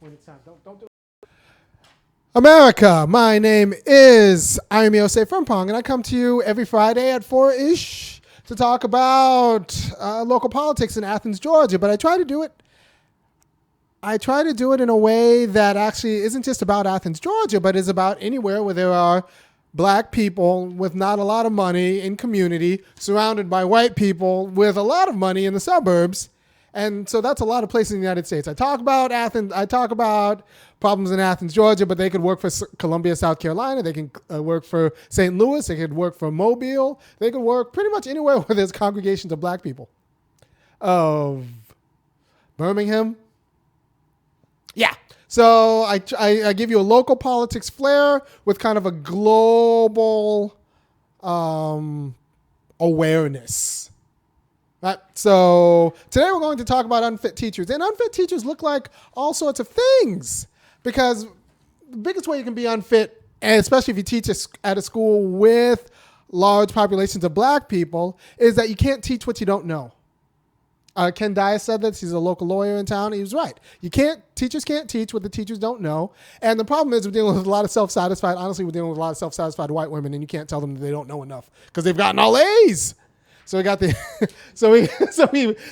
when it's time. Don't do it. America, my name is Osei-Frimpong, and I come to you every Friday at 4-ish to talk about local politics in Athens, Georgia. But I try to do it in a way that actually isn't just about Athens, Georgia, but is about anywhere where there are black people with not a lot of money in community, surrounded by white people with a lot of money in the suburbs. And so that's a lot of places in the United States. I talk about Athens. I talk about problems in Athens, Georgia, but they could work for Columbia, South Carolina. They can work for St. Louis. They could work for Mobile. They could work pretty much anywhere where there's congregations of black people. Of Birmingham. Yeah. So I give you a local politics flair with kind of a global awareness. Right. So today we're going to talk about unfit teachers. And unfit teachers look like all sorts of things, because the biggest way you can be unfit, and especially if you teach at a school with large populations of black people, is that you can't teach what you don't know. Ken Dias said this. He's a local lawyer in town. He was right. Teachers can't teach what the teachers don't know. And the problem is we're dealing with a lot of honestly, we're dealing with a lot of self-satisfied white women, and you can't tell them that they don't know enough because they've gotten all A's. So we got the,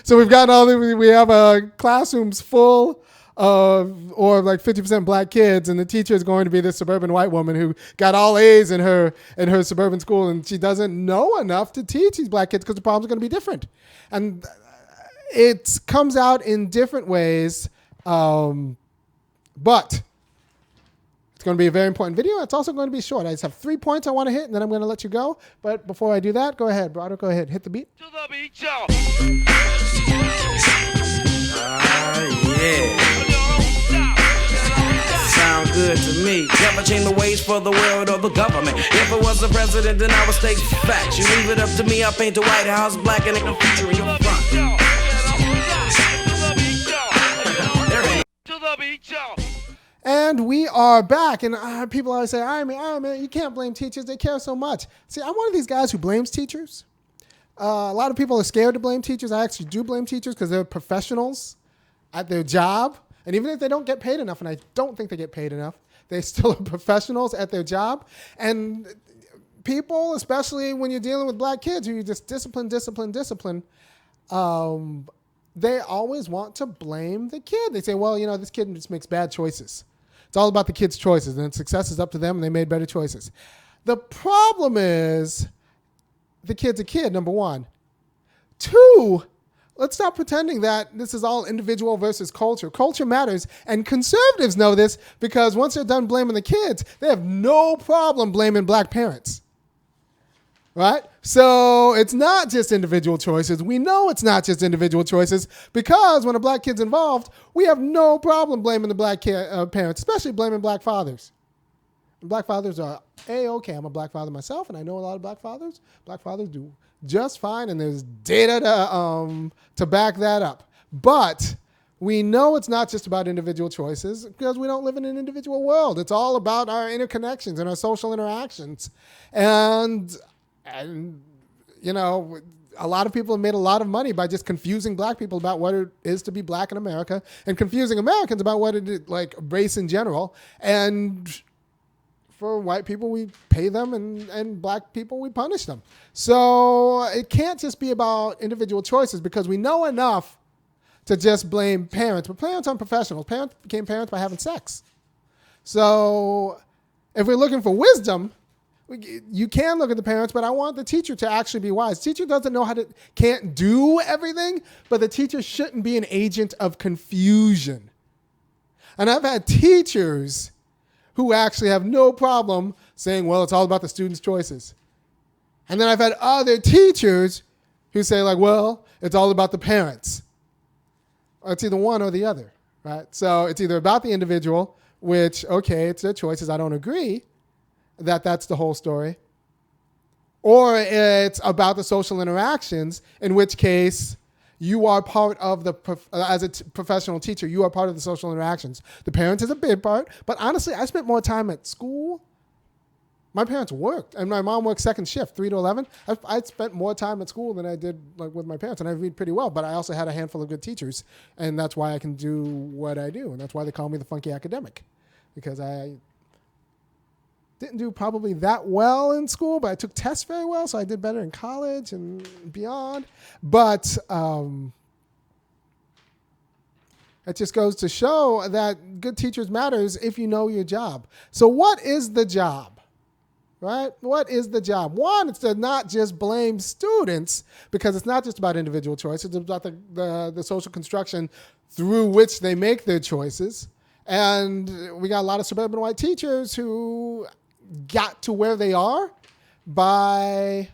we've gotten all we have classrooms full of, or like 50% black kids, and the teacher is going to be this suburban white woman who got all A's in her suburban school, and she doesn't know enough to teach these black kids because the problems are going to be different. And it comes out in different ways, but it's going to be a very important video. It's also going to be short. I just have 3 points I want to hit, and then I'm going to let you go. But before I do that, go ahead, Brother. Go ahead. Hit the beat. To the beat, y'all. Yeah. Sound good to me. Never change the ways for the world or the government. If I was the president, then I would state facts. You leave it up to me, I paint the White House black and I'm featuring your front. To the beat, y'all. And we are back, and people always say, Iron Man, you can't blame teachers. They care so much. See, I'm one of these guys who blames teachers. A lot of people are scared to blame teachers. I actually do blame teachers because they're professionals at their job. And even if they don't get paid enough, and I don't think they get paid enough, they still are professionals at their job. And people, especially when you're dealing with black kids who you just discipline, they always want to blame the kid. They say, well, this kid just makes bad choices. It's all about the kid's choices, and success is up to them, and they made better choices. The problem is the kid's a kid, number one. Two, let's stop pretending that this is all individual versus culture. Culture matters, and conservatives know this because once they're done blaming the kids, they have no problem blaming black parents. Right? So it's not just individual choices. We know it's not just individual choices because when a black kid's involved, we have no problem blaming the black parents, especially blaming black fathers. Black fathers are A-okay. I'm a black father myself, and I know a lot of black fathers. Black fathers do just fine, and there's data to back that up. But we know it's not just about individual choices because we don't live in an individual world. It's all about our interconnections and our social interactions. And a lot of people have made a lot of money by just confusing black people about what it is to be black in America and confusing Americans about what it is, like race in general. And for white people, we pay them, and black people, we punish them. So it can't just be about individual choices because we know enough to just blame parents. But parents aren't professionals. Parents became parents by having sex. So if we're looking for wisdom, you can look at the parents, but I want the teacher to actually be wise. Teacher can't do everything, but the teacher shouldn't be an agent of confusion. And I've had teachers who actually have no problem saying, well, it's all about the student's choices. And then I've had other teachers who say, like, well, it's all about the parents. Or it's either one or the other, right? So it's either about the individual, which, okay, it's their choices. I don't agree that that's the whole story. Or it's about the social interactions, in which case you are part of as a professional teacher, you are part of the social interactions. The parents is a big part, but honestly, I spent more time at school My parents worked, and my mom worked second shift, 3 to 11. I spent more time at school than I did like with my parents, and I read pretty well. But I also had a handful of good teachers, and that's why I can do what I do, and that's why they call me the funky academic, because I didn't do probably that well in school, but I took tests very well, so I did better in college and beyond. But it just goes to show that good teachers matters if you know your job. So what is the job? Right? What is the job? One, it's to not just blame students, because it's not just about individual choice. It's about the social construction through which they make their choices. And we got a lot of suburban white teachers who got to where they are by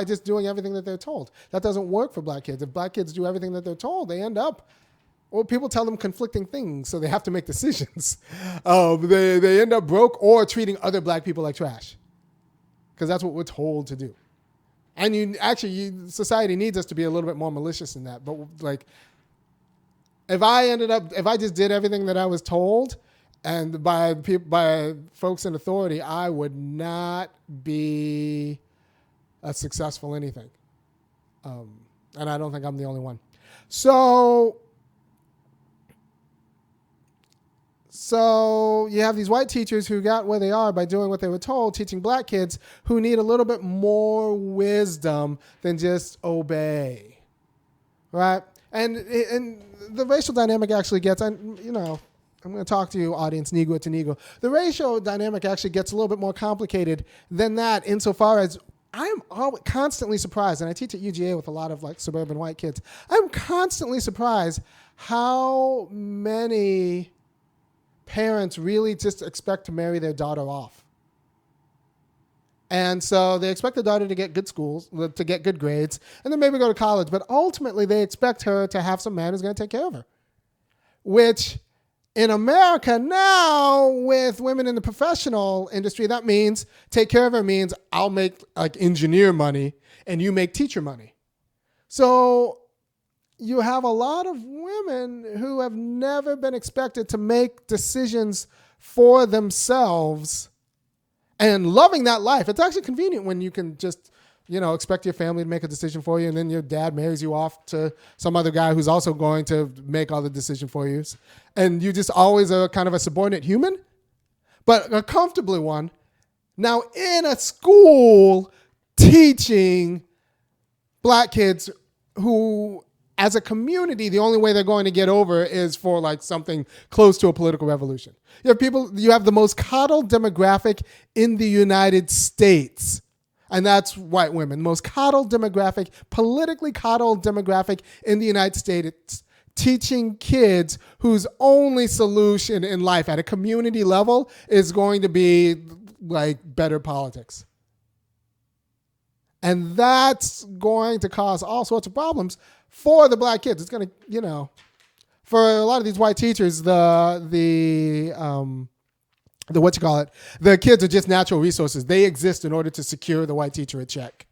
just doing everything that they're told. That doesn't work for black kids. If black kids do everything that they're told, they end up, well, people tell them conflicting things, so they have to make decisions. They end up broke or treating other black people like trash, because that's what we're told to do. And society needs us to be a little bit more malicious in that. But like, if I just did everything that I was told, and by folks in authority, I would not be a successful anything. And I don't think I'm the only one. So you have these white teachers who got where they are by doing what they were told, teaching black kids who need a little bit more wisdom than just obey, right? And the racial dynamic actually gets, I'm going to talk to you, audience, Negro to Negro. The racial dynamic actually gets a little bit more complicated than that, insofar as I'm constantly surprised, and I teach at UGA with a lot of like suburban white kids. I'm constantly surprised how many parents really just expect to marry their daughter off. And so they expect the daughter to get good schools, to get good grades, and then maybe go to college. But ultimately, they expect her to have some man who's going to take care of her. Which, in America now, with women in the professional industry, that means take care of her means I'll make like engineer money and you make teacher money. So you have a lot of women who have never been expected to make decisions for themselves and loving that life. It's actually convenient when you can just, expect your family to make a decision for you, and then your dad marries you off to some other guy who's also going to make all the decision for you. And you just always are kind of a subordinate human, but a comfortably one. Now in a school teaching black kids who, as a community, the only way they're going to get over is for like something close to a political revolution. You have the most coddled demographic in the United States, and that's white women. The most coddled demographic, politically coddled demographic in the United States, teaching kids whose only solution in life at a community level is going to be like better politics. And that's going to cause all sorts of problems for the black kids. It's going to, for a lot of these white teachers, the kids are just natural resources. They exist in order to secure the white teacher a check.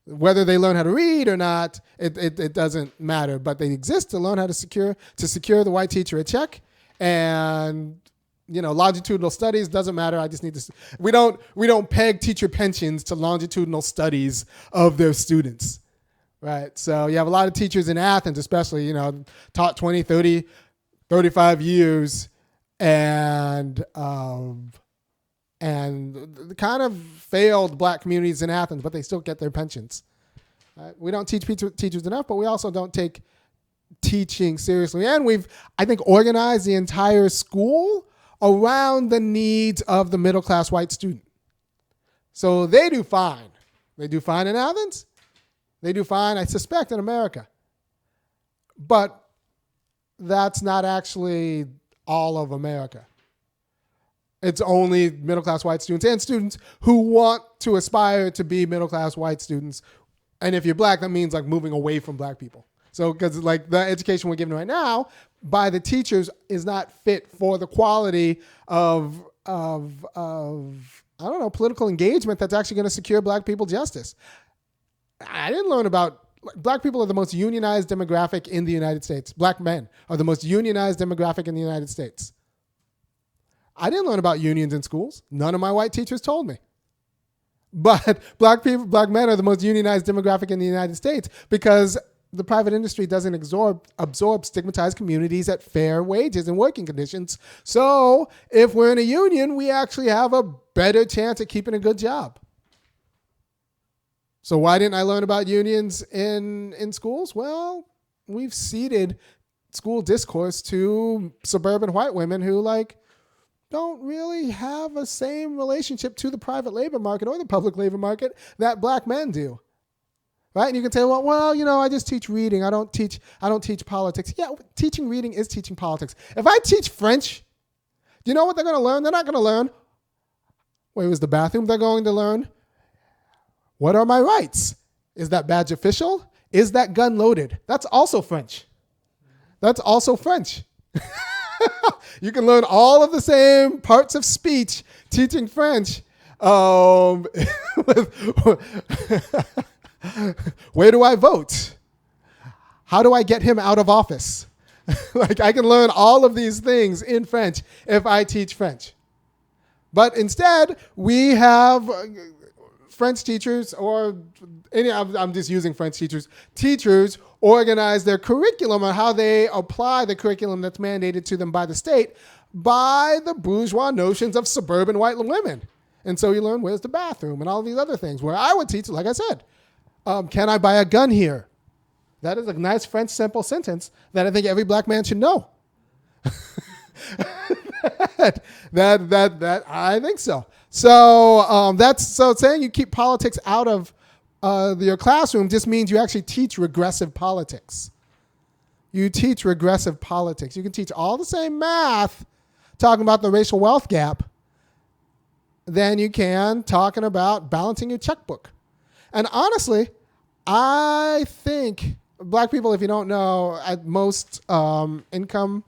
Whether they learn how to read or not, it doesn't matter. But they exist to learn how to secure the white teacher a check. And longitudinal studies doesn't matter. I just need to. We don't peg teacher pensions to longitudinal studies of their students. Right. So you have a lot of teachers in Athens, especially, taught 20, 30, 35 years and kind of failed black communities in Athens, but they still get their pensions. Right? We don't teach teachers enough, but we also don't take teaching seriously. And we've, I think, organized the entire school around the needs of the middle-class white student. So they do fine. They do fine in Athens. They do fine, I suspect, in America. But that's not actually all of America. It's only middle-class white students and students who want to aspire to be middle-class white students. And if you're black, that means like moving away from black people. So because like the education we're given right now by the teachers is not fit for the quality of political engagement that's actually going to secure black people justice. I didn't learn about black people are the most unionized demographic in the United States. Black men are the most unionized demographic in the United States. I didn't learn about unions in schools. None of my white teachers told me. But black men are the most unionized demographic in the United States because the private industry doesn't absorb stigmatized communities at fair wages and working conditions. So if we're in a union, we actually have a better chance at keeping a good job. So why didn't I learn about unions in schools? Well, we've ceded school discourse to suburban white women who don't really have a same relationship to the private labor market or the public labor market that black men do. Right? And you can say, well, I just teach reading. I don't teach politics. Yeah, teaching reading is teaching politics. If I teach French, do you know what they're going to learn? They're not going to learn, where was the bathroom? They're going to learn, what are my rights? Is that badge official? Is that gun loaded? That's also French. You can learn all of the same parts of speech teaching French. Where do I vote? How do I get him out of office? I can learn all of these things in French if I teach French. But instead, we have French teachers, I'm just using French teachers organize their curriculum on how they apply the curriculum that's mandated to them by the state by the bourgeois notions of suburban white women. And so you learn where's the bathroom and all these other things, where I would teach, like I said, can I buy a gun here? That is a nice French simple sentence that I think every black man should know. that I think so. So saying you keep politics out of your classroom just means you actually teach regressive politics. You teach regressive politics. You can teach all the same math talking about the racial wealth gap than you can talking about balancing your checkbook. And honestly, I think black people, if you don't know, at most income,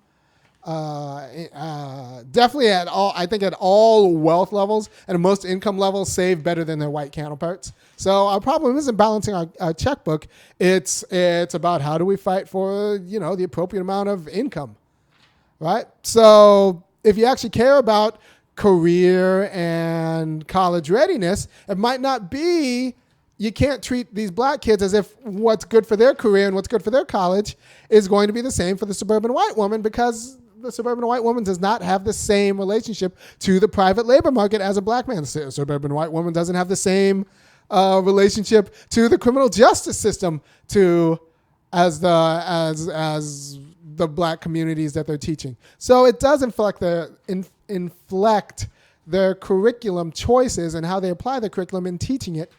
definitely at all wealth levels and most income levels save better than their white counterparts. So our problem isn't balancing our checkbook. It's about how do we fight for, the appropriate amount of income, right? So if you actually care about career and college readiness, it might not be, you can't treat these black kids as if what's good for their career and what's good for their college is going to be the same for the suburban white woman, because the suburban white woman does not have the same relationship to the private labor market as a black man. The suburban white woman doesn't have the same relationship to the criminal justice system as the black communities that they're teaching. So it does inflect their curriculum choices and how they apply the curriculum in teaching it.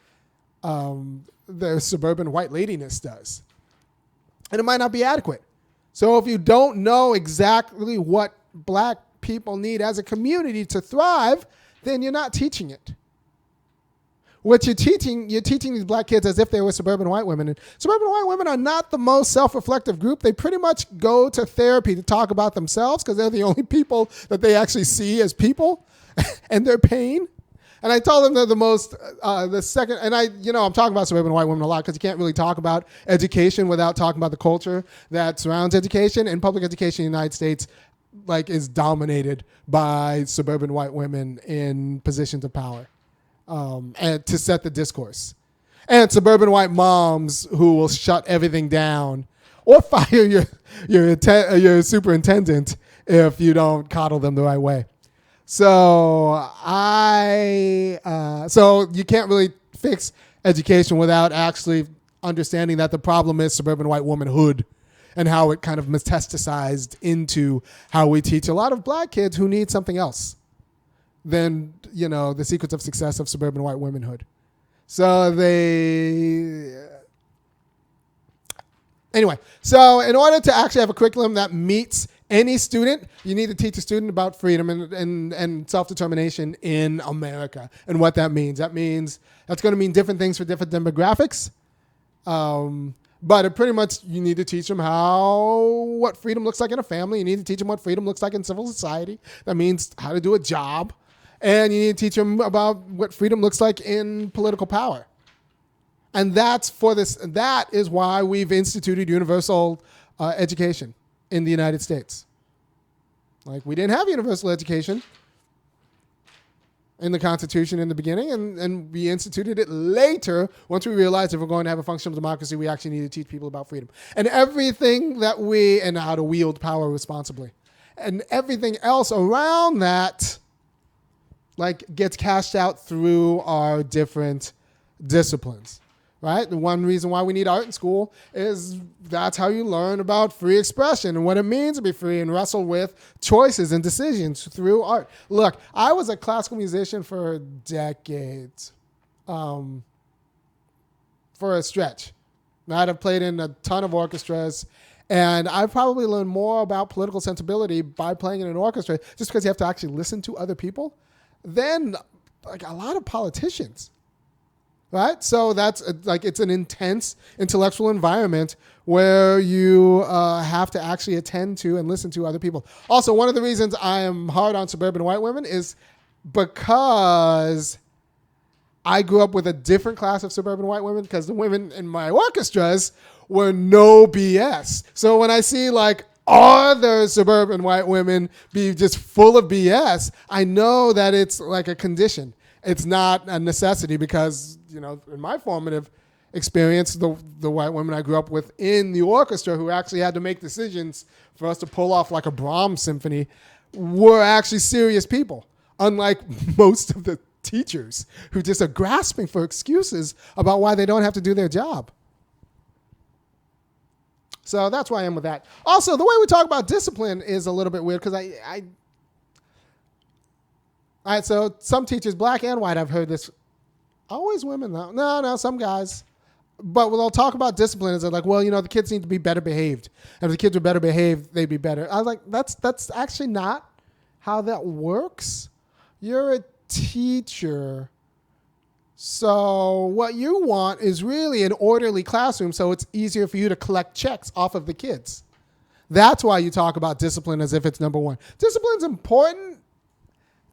The suburban white ladiness does. And it might not be adequate. So if you don't know exactly what black people need as a community to thrive, then you're not teaching it. What you're teaching these black kids as if they were suburban white women. And suburban white women are not the most self-reflective group. They pretty much go to therapy to talk about themselves because they're the only people that they actually see as people and their pain. And I told them they're the second, and I'm talking about suburban white women a lot because you can't really talk about education without talking about the culture that surrounds education. And public education in the United States, is dominated by suburban white women in positions of power, and to set the discourse. And suburban white moms who will shut everything down or fire your superintendent if you don't coddle them the right way. So so you can't really fix education without actually understanding that the problem is suburban white womanhood and how it kind of metastasized into how we teach a lot of black kids who need something else than, the secrets of success of suburban white womanhood. So so in order to actually have a curriculum that meets any student, you need to teach a student about freedom and self-determination in America and what that means. That's going to mean different things for different demographics. But it pretty much, you need to teach them what freedom looks like in a family. You need to teach them what freedom looks like in civil society. That means how to do a job. And you need to teach them about what freedom looks like in political power. And that is why we've instituted universal education in the United States. We didn't have universal education in the Constitution in the beginning, and we instituted it later once we realized if we're going to have a functional democracy, we actually need to teach people about freedom. And everything that and how to wield power responsibly. And everything else around that like gets cashed out through our different disciplines. Right? The one reason why we need art in school is that's how you learn about free expression and what it means to be free and wrestle with choices and decisions through art. Look, I was a classical musician for decades, for a stretch. I've played in a ton of orchestras, and I probably learned more about political sensibility by playing in an orchestra, just because you have to actually listen to other people, than like a lot of politicians. Right? So that's like, it's an intense intellectual environment where you have to actually attend to and listen to other people. Also, one of the reasons I am hard on suburban white women is because I grew up with a different class of suburban white women, because the women in my orchestras were no BS. So when I see like other suburban white women be just full of BS, I know that it's like a condition. It's not a necessity, because, you know, in my formative experience, the white women I grew up with in the orchestra who actually had to make decisions for us to pull off like a Brahms symphony were actually serious people, unlike most of the teachers who just are grasping for excuses about why they don't have to do their job. So that's where I am with that. Also, the way we talk about discipline is a little bit weird, because all right, so some teachers, black and white, I've heard this. Always women, though. No, some guys. But when they'll talk about discipline, it's like, well, you know, the kids need to be better behaved. And if the kids were better behaved, they'd be better. I was like, that's actually not how that works. You're a teacher. So what you want is really an orderly classroom, so it's easier for you to collect checks off of the kids. That's why you talk about discipline as if it's number one. Discipline's important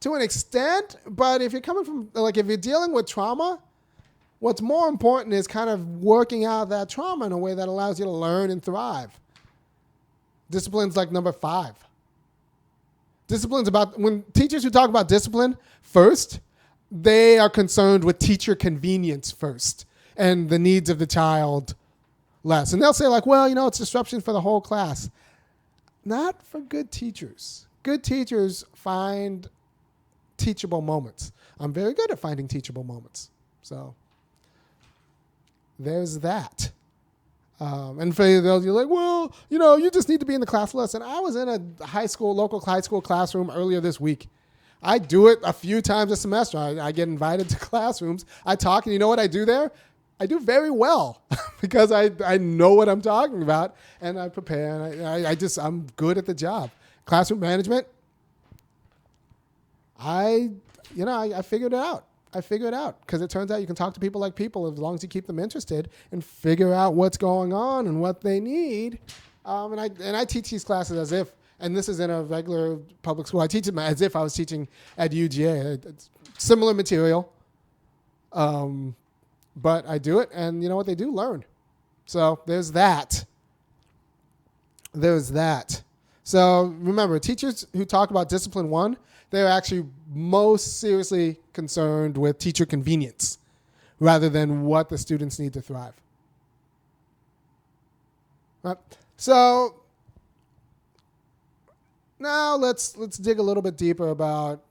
to an extent, but if you're coming from, like, if you're dealing with trauma, what's more important is kind of working out that trauma in a way that allows you to learn and thrive. Discipline's like number 5. Discipline's about, when teachers who talk about discipline first, they are concerned with teacher convenience first and the needs of the child less. And they'll say like, well, you know, it's disruption for the whole class. Not for good teachers. Good teachers find teachable moments. I'm very good at finding teachable moments. So there's that. And for those, you're like, well, you know, you just need to be in the class less. And I was in a local high school classroom earlier this week. I do it a few times a semester. I get invited to classrooms. I talk, and you know what I do there? I do very well because I know what I'm talking about, and I prepare, and I'm good at the job. Classroom management, I figured it out. I figured it out because it turns out you can talk to people like people as long as you keep them interested and figure out what's going on and what they need. And I teach these classes as if, and this is in a regular public school, I teach them as if I was teaching at UGA. It's similar material, but I do it, and you know what they do? Learn. So there's that. There's that. So remember, teachers who talk about discipline 1, they're actually most seriously concerned with teacher convenience rather than what the students need to thrive. Right. So now let's dig a little bit deeper about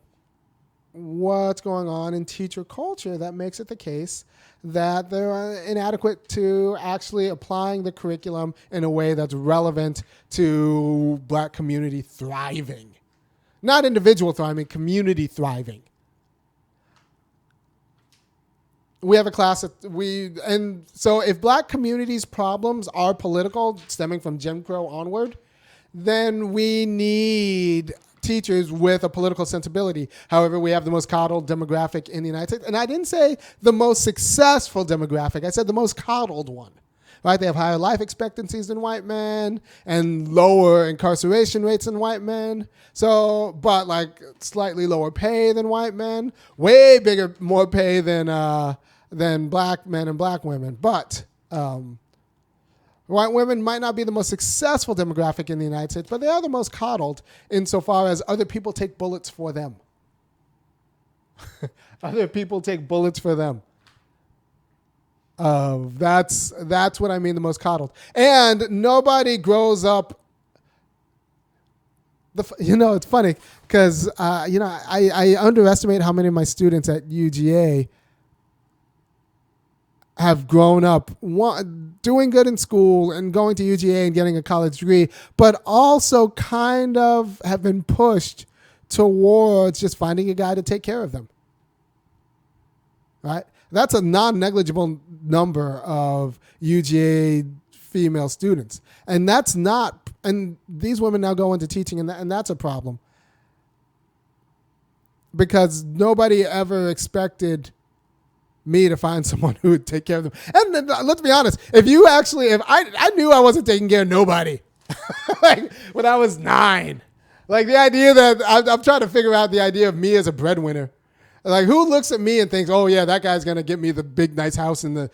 what's going on in teacher culture that makes it the case that they're inadequate to actually applying the curriculum in a way that's relevant to black community thriving. Not individual thriving, community thriving. We have a class so if black communities' problems are political, stemming from Jim Crow onward, then we need teachers with a political sensibility. However, we have the most coddled demographic in the United States. And I didn't say the most successful demographic. I said the most coddled one. Right? They have higher life expectancies than white men and lower incarceration rates than white men. So, but like slightly lower pay than white men, way more pay than black men and black women. But white women might not be the most successful demographic in the United States, but they are the most coddled insofar as other people take bullets for them. Other people take bullets for them. That's what I mean, the most coddled. And nobody grows up. It's funny because, I underestimate how many of my students at UGA have grown up doing good in school and going to UGA and getting a college degree, but also kind of have been pushed towards just finding a guy to take care of them. Right? That's a non-negligible number of UGA female students. And these women now go into teaching, and that's a problem. Because nobody ever expected me to find someone who would take care of them. And let's be honest, if I knew I wasn't taking care of nobody, like when I was 9, like the idea that I'm trying to figure out the idea of me as a breadwinner. Like, who looks at me and thinks, "Oh yeah, that guy's gonna get me the big nice house in the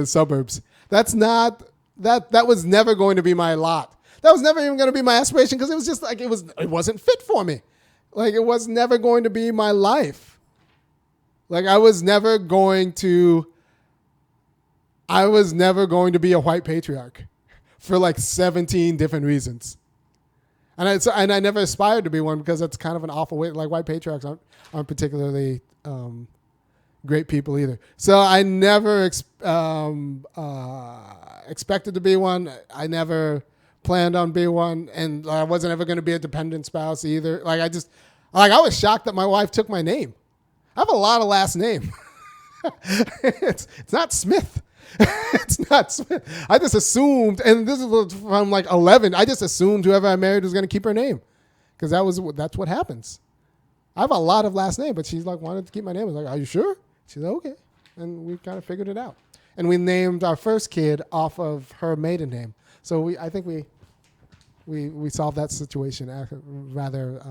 suburbs"? That's not that was never going to be my lot. That was never even going to be my aspiration because it was just like it wasn't fit for me. Like, it was never going to be my life. Like, I was never going to be a white patriarch for like 17 different reasons. And I never aspired to be one because that's kind of an awful way. Like, white patriarchs aren't particularly great people either. So I never expected to be one. I never planned on being one, and I wasn't ever going to be a dependent spouse either. Like, I was shocked that my wife took my name. I have a lot of last name. It's not Smith. It's not Smith. I just assumed, and this is from like 11. I just assumed whoever I married was going to keep her name, because that's what happens. I have a lot of last name, but she's like wanted to keep my name. I was like, "Are you sure?" She's like, "Okay," and we kind of figured it out. And we named our first kid off of her maiden name. So I think we solved that situation rather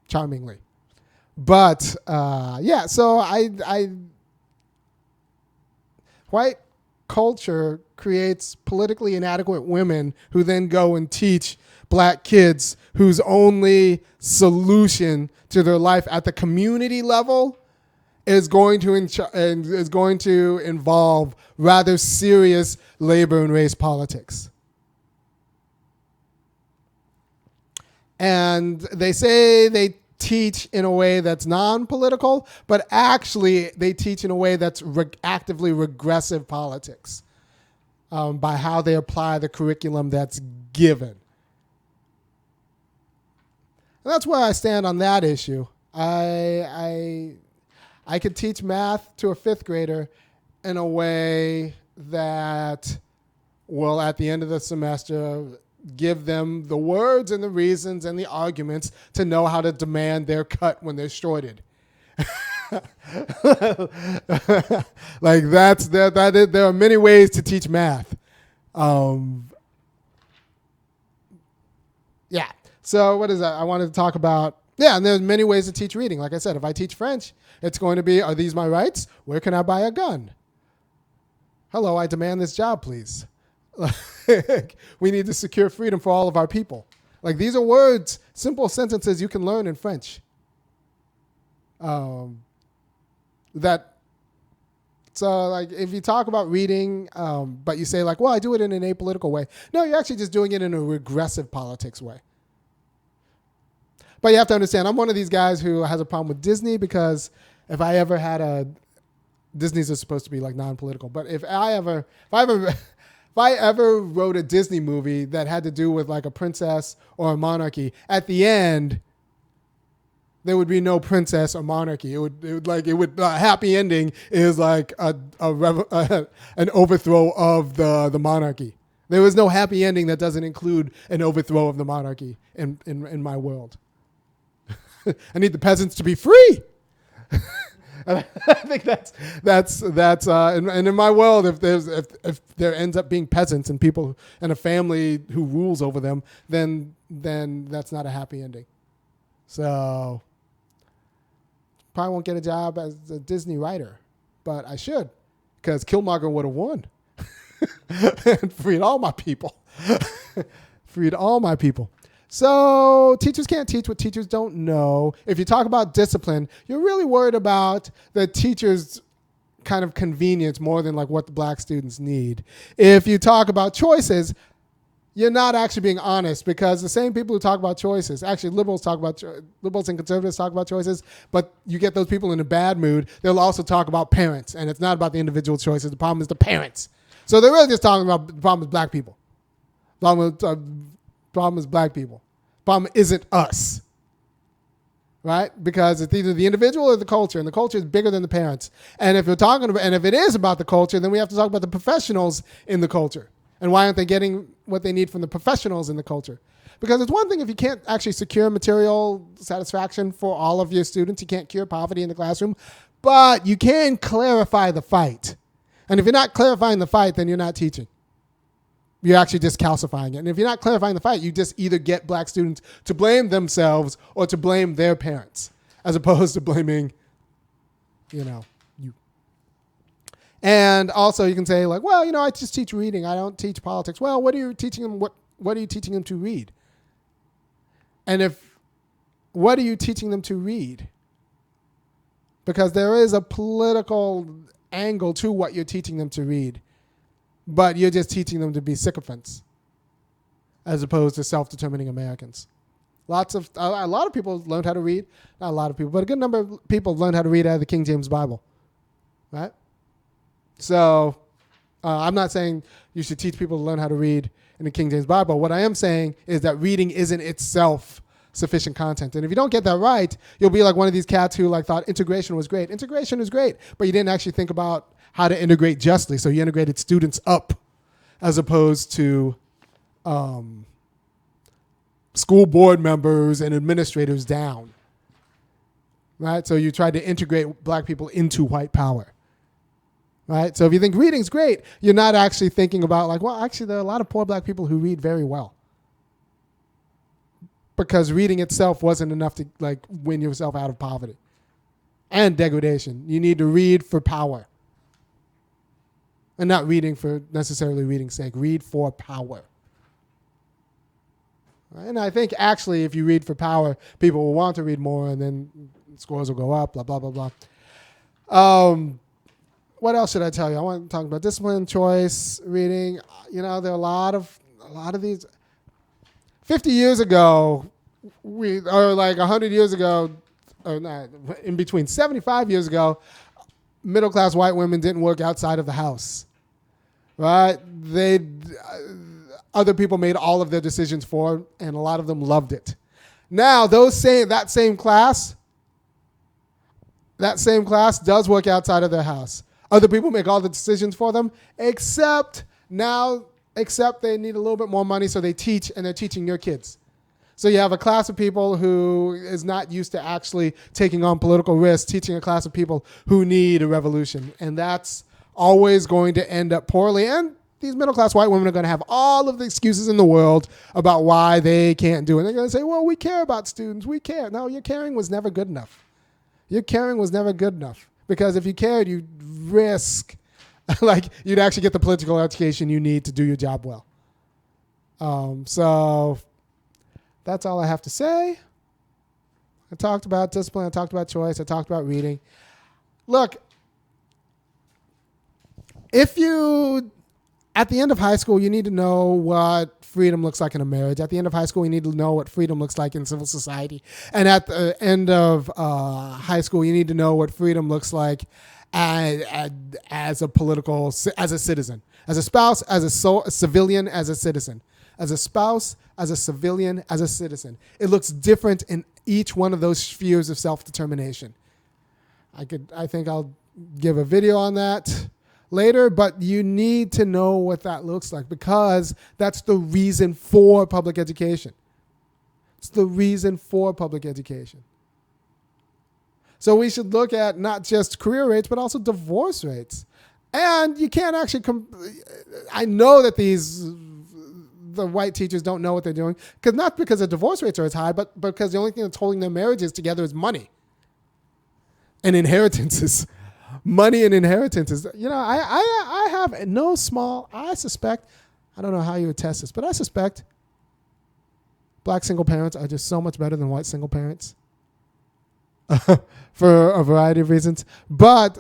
charmingly. But so white culture creates politically inadequate women who then go and teach black kids whose only solution to their life at the community level is going to involve rather serious labor and race politics. And they say they teach in a way that's non-political, but actually they teach in a way that's actively regressive politics by how they apply the curriculum that's given. And that's where I stand on that issue. I could teach math to a 5th grader in a way that will, at the end of the semester, give them the words and the reasons and the arguments to know how to demand their cut when they're shorted. Like there are many ways to teach math. So what is that? I wanted to talk about, and there's many ways to teach reading. Like I said, if I teach French, it's going to be, are these my rights? Where can I buy a gun? Hello, I demand this job, please. We need to secure freedom for all of our people. Like, these are words, simple sentences you can learn in French. So like, if you talk about reading, but you say like, well, I do it in an apolitical way. No, you're actually just doing it in a regressive politics way. But you have to understand, I'm one of these guys who has a problem with Disney, because if I ever Disney's are supposed to be like non-political, but if I ever wrote a Disney movie that had to do with like a princess or a monarchy, at the end, there would be no princess or monarchy. Happy ending is like an overthrow of the monarchy. There was no happy ending that doesn't include an overthrow of the monarchy in my world. I need the peasants to be free. And I think that's and in my world, if there ends up being peasants and people and a family who rules over them, then that's not a happy ending. So probably won't get a job as a Disney writer, but I should, because Killmonger would have won and freed all my people. Freed all my people. So teachers can't teach what teachers don't know. If you talk about discipline, you're really worried about the teacher's kind of convenience more than like what the black students need. If you talk about choices, you're not actually being honest, because the same people who talk about choices, actually liberals and conservatives talk about choices, but you get those people in a bad mood. They'll also talk about parents, and it's not about the individual choices. The problem is the parents. So they're really just talking about the problem is black people. Problem is black people. Problem isn't us, right? Because it's either the individual or the culture, and the culture is bigger than the parents. And if it is about the culture, then we have to talk about the professionals in the culture. And why aren't they getting what they need from the professionals in the culture? Because it's one thing if you can't actually secure material satisfaction for all of your students, you can't cure poverty in the classroom, but you can clarify the fight. And if you're not clarifying the fight, then you're not teaching. You're actually just calcifying it. And if you're not clarifying the fight, you just either get black students to blame themselves or to blame their parents, as opposed to blaming, you. And also you can say like, well, I just teach reading. I don't teach politics. Well, what are you teaching them? What are you teaching them to read? And what are you teaching them to read? Because there is a political angle to what you're teaching them to read, but you're just teaching them to be sycophants as opposed to self-determining Americans. A lot of people learned how to read. Not a lot of people, but a good number of people learned how to read out of the King James Bible, right? So I'm not saying you should teach people to learn how to read in the King James Bible. What I am saying is that reading isn't itself sufficient content. And if you don't get that right, you'll be like one of these cats who like thought integration was great. Integration is great, but you didn't actually think about how to integrate justly. So you integrated students up as opposed to school board members and administrators down, right? So you tried to integrate black people into white power. Right? So if you think reading's great, you're not actually thinking about like, well, actually there are a lot of poor black people who read very well. Because reading itself wasn't enough to like win yourself out of poverty and degradation. You need to read for power. And not reading for necessarily reading's sake. Read for power. Right? And I think actually if you read for power, people will want to read more and then scores will go up, blah, blah, blah, blah. What else should I tell you? I want to talk about discipline, choice, reading. There are a lot of these. 50 years ago, or like 100 years ago, or not, in between 75 years ago, middle-class white women didn't work outside of the house, right? Other people made all of their decisions for them, and a lot of them loved it. Now, that same class does work outside of their house. Other people make all the decisions for them, except they need a little bit more money, so they teach, and they're teaching your kids. So you have a class of people who is not used to actually taking on political risks, teaching a class of people who need a revolution. And that's always going to end up poorly. And these middle-class white women are going to have all of the excuses in the world about why they can't do it. And they're going to say, well, we care about students. We care. No, your caring was never good enough. Your caring was never good enough. Because if you cared, you'd risk, you'd actually get the political education you need to do your job well. So that's all I have to say. I talked about discipline. I talked about choice. I talked about reading. Look, at the end of high school, you need to know what freedom looks like in a marriage. At the end of high school, you need to know what freedom looks like in civil society. And at the end of high school, you need to know what freedom looks like as a citizen, as a spouse, as a civilian, as a citizen, as a spouse, as a civilian, as a citizen. It looks different in each one of those spheres of self-determination. I think I'll give a video on that later, but you need to know what that looks like because that's the reason for public education. It's the reason for public education. So we should look at not just career rates, but also divorce rates. And you can't actually, I know that the white teachers don't know what they're doing, not because the divorce rates are as high, but because the only thing that's holding their marriages together is money and inheritances. Money and inheritances. I have no small, I suspect, I don't know how you would test this, but I suspect Black single parents are just so much better than white single parents for a variety of reasons. But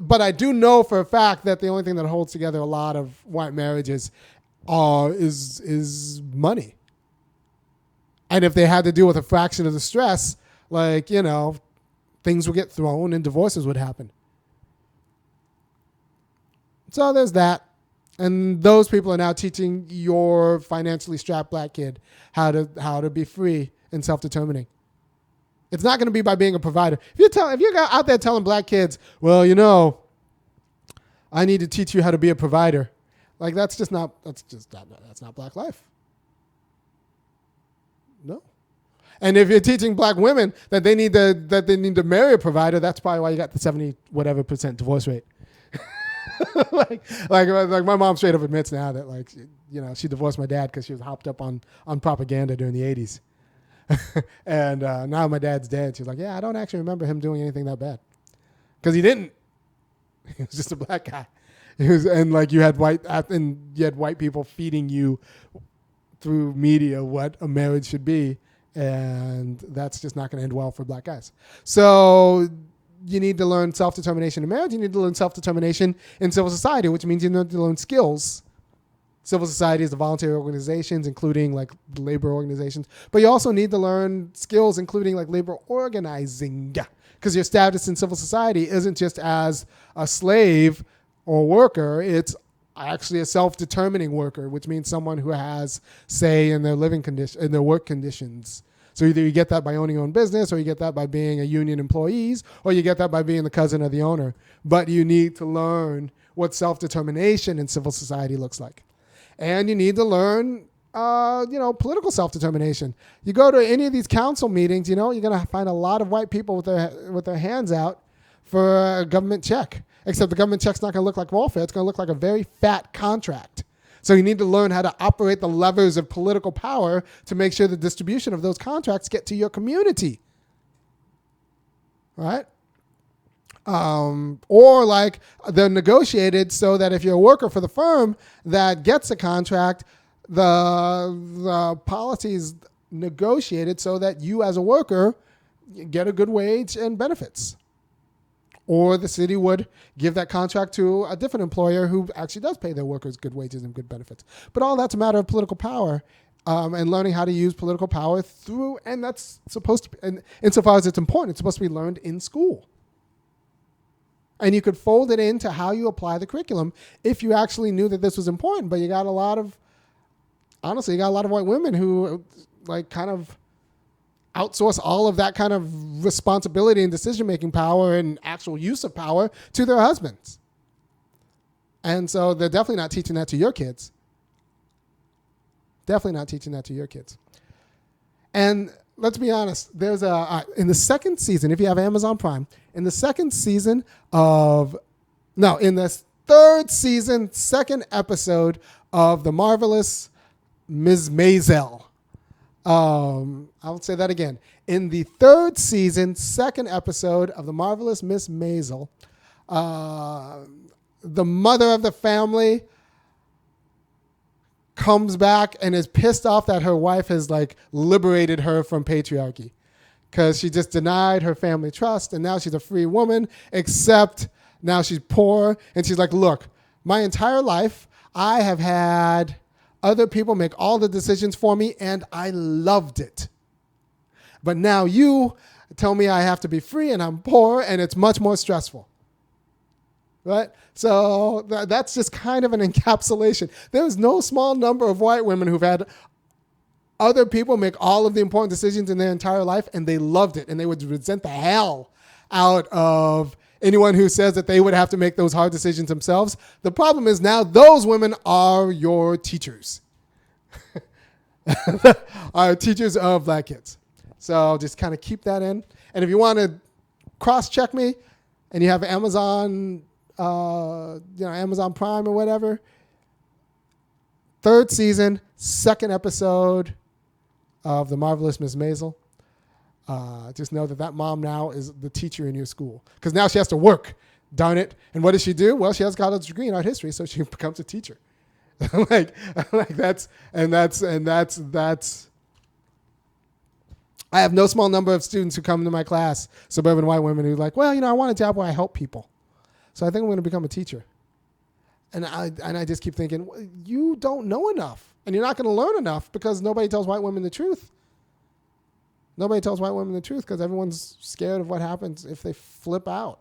but I do know for a fact that the only thing that holds together a lot of white marriages is money. And if they had to deal with a fraction of the stress, like, things would get thrown and divorces would happen. So there's that. And those people are now teaching your financially strapped black kid how to be free and self-determining. It's not going to be by being a provider. If you're out there telling black kids, well, I need to teach you how to be a provider, like that's not black life. No. And if you're teaching black women that they need to marry a provider, that's probably why you got the 70% divorce rate. like my mom straight up admits now that she divorced my dad because she was hopped up on propaganda during the 80s. And now my dad's dead. She's like, yeah, I don't actually remember him doing anything that bad, because he didn't. He was just a black guy. You had white people feeding you through media what a marriage should be, and that's just not going to end well for black guys. So you need to learn self-determination in marriage. You need to learn self-determination in civil society, which means you need to learn skills. Civil society is the voluntary organizations, including like labor organizations. But you also need to learn skills, including like labor organizing, because your status in civil society isn't just as a slave or worker. It's actually a self-determining worker, which means someone who has say in their living condition, in their work conditions. So either you get that by owning your own business, or you get that by being a union employee, or you get that by being the cousin of the owner. But you need to learn what self-determination in civil society looks like. And you need to learn, political self-determination. You go to any of these council meetings, you're going to find a lot of white people with their hands out for a government check. Except the government check's not going to look like welfare. It's going to look like a very fat contract. So you need to learn how to operate the levers of political power to make sure the distribution of those contracts get to your community. Right? Or like they're negotiated so that if you're a worker for the firm that gets a contract, the policies negotiated so that you as a worker get a good wage and benefits. Or the city would give that contract to a different employer who actually does pay their workers good wages and good benefits. But all that's a matter of political power, and learning how to use political power and that's supposed to be, and insofar as it's important, it's supposed to be learned in school. And you could fold it into how you apply the curriculum if you actually knew that this was important. But you got a lot of white women who like kind of outsource all of that kind of responsibility and decision-making power and actual use of power to their husbands. And so they're definitely not teaching that to your kids. Definitely not teaching that to your kids. And let's be honest, there's in the second season, if you have Amazon Prime, in the third season, second episode of The Marvelous Ms. Maisel. I'll say that again. In the third season, second episode of The Marvelous Miss Maisel, the mother of the family comes back and is pissed off that her wife has like liberated her from patriarchy because she just denied her family trust, and now she's a free woman, except now she's poor. And she's like, look, my entire life I have had other people make all the decisions for me, and I loved it. But now you tell me I have to be free, and I'm poor, and it's much more stressful. Right? So that's just kind of an encapsulation. There's no small number of white women who've had other people make all of the important decisions in their entire life, and they loved it, and they would resent the hell out of anyone who says that they would have to make those hard decisions themselves. The problem is now those women are your teachers. Are teachers of black kids. So just kind of keep that in. And if you want to cross-check me and you have Amazon, Amazon Prime or whatever, third season, second episode of The Marvelous Miss Maisel. Just know that mom now is the teacher in your school, because now she has to work. Darn it! And what does she do? Well, she has got a degree in art history, so she becomes a teacher. that's I have no small number of students who come to my class, suburban white women, who are like, well, I want a job where I help people. So I think I'm going to become a teacher. And I just keep thinking, well, you don't know enough. And you're not going to learn enough because nobody tells white women the truth. Nobody tells white women the truth because everyone's scared of what happens if they flip out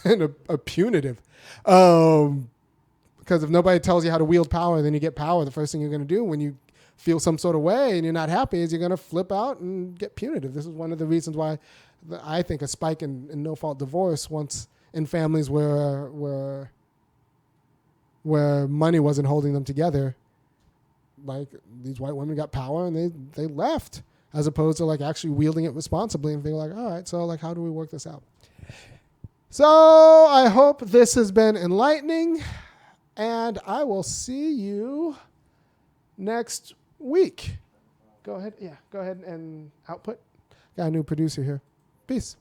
and are punitive. Because if nobody tells you how to wield power, then you get power. The first thing you're going to do when you feel some sort of way and you're not happy is you're going to flip out and get punitive. This is one of the reasons why I think a spike in no-fault divorce once in families where money wasn't holding them together. Like, these white women got power and they left, as opposed to like actually wielding it responsibly and being like, all right, so like, how do we work this out? So I hope this has been enlightening, and I will see you next week. Go ahead and output. Got a new producer here. Peace.